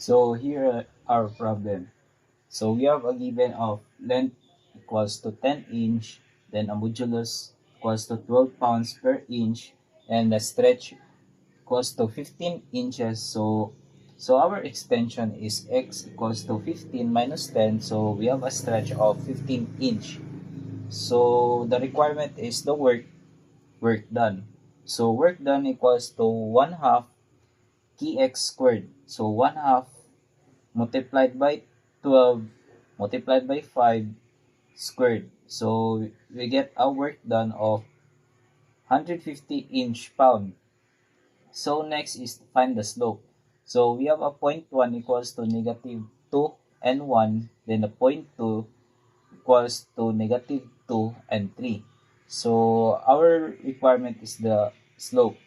So here our problem. So we have a given of length equals to 10 inch, then a modulus equals to 12 pounds per inch, and the stretch equals to 15 inches. So our extension is x equals to 15 minus 10. So we have a stretch of 15 inch. So the requirement is the work done. So work done equals to 1 half kx squared. So 1 half multiplied by 12 multiplied by 5 squared. So we get a work done of 150 inch pound. So next is to find the slope. So we have a point 1 equals to negative 2 and 1. Then the point 2 equals to negative 2 and 3. So our requirement is the slope.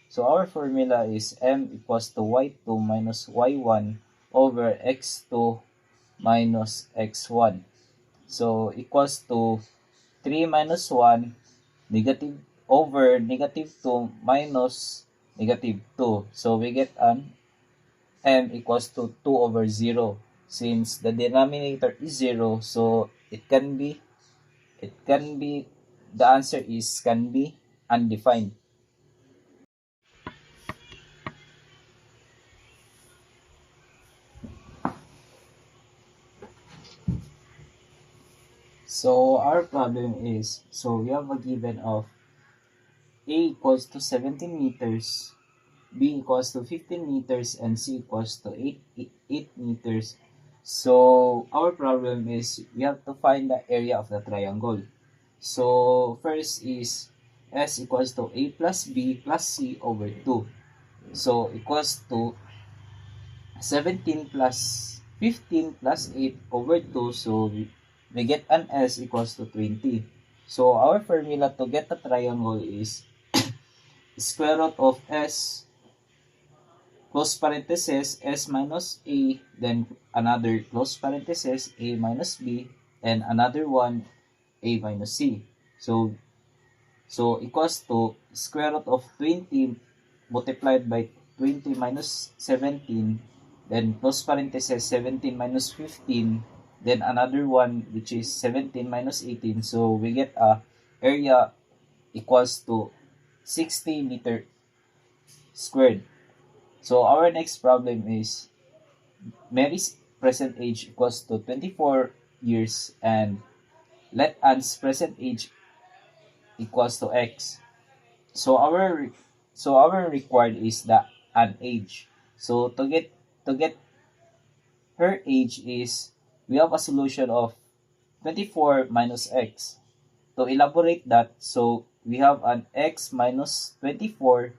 So our formula is m equals to y2 minus y1 over x2 minus x1. So equals to 3 minus 1 negative over negative 2 minus negative 2. So we get an m equals to 2 over 0. Since the denominator is 0, so the answer is can be undefined. So our problem is, so we have a given of A equals to 17 meters, B equals to 15 meters, and C equals to 8 meters. So our problem is we have to find the area of the triangle. So first is S equals to A plus B plus C over 2. So equals to 17 plus 15 plus 8 over 2. So we get an S equals to 20. So our formula to get the triangle is square root of S close parenthesis S minus A, then another close parenthesis A minus B, and another one A minus C. So equals to square root of 20 multiplied by 20 minus 17, then close parenthesis 17 minus 15, then another one which is 17 minus 18. So we get a area equals to 60 meter squared. So our next problem is Mary's present age equals to 24 years and let Anne's present age equals to x. So our required is the an age. So to get her age is we have a solution of 24 minus x. To elaborate that, so we have an x minus 24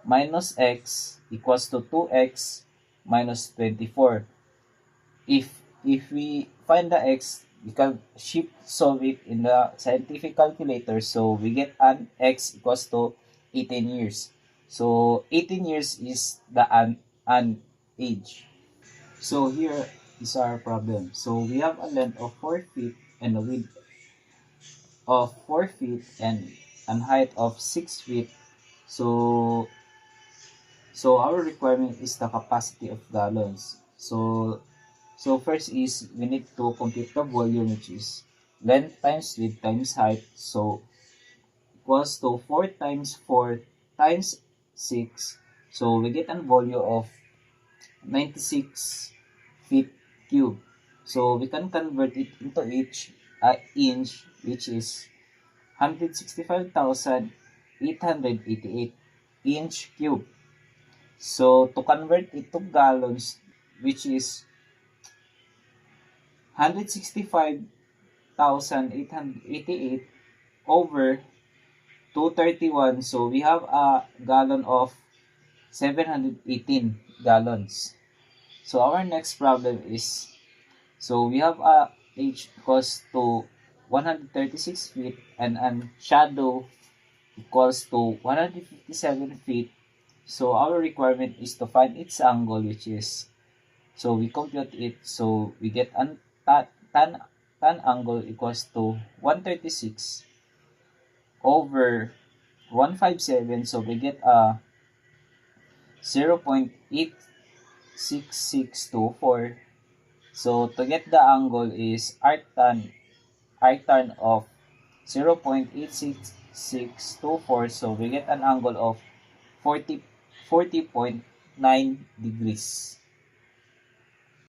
minus x equals to 2x minus 24. If we find the x, we can shift solve it in the scientific calculator. So we get an x equals to 18 years. So 18 years is the an age. So here is our problem. So we have a length of 4 feet and a width of 4 feet and an height of 6 feet. So our requirement is the capacity of gallons. So first is we need to compute the volume, which is length times width times height. So equals to 4 times 4 times 6. So we get a volume of 96 feet cube. So we can convert it into each inch, which is 165,888 inch cube. So to convert it to gallons, which is 165,888 over 231. So we have a gallon of 718 gallons. So our next problem is, so we have a age equals to 136 feet and a shadow equals to 157 feet. So our requirement is to find its angle, which is, so we compute it. So we get an tan angle equals to 136 over 157. So we get a 0.8 0.6624. So to get the angle is arctan of 0.86624. So we get an angle of 40.9 degrees.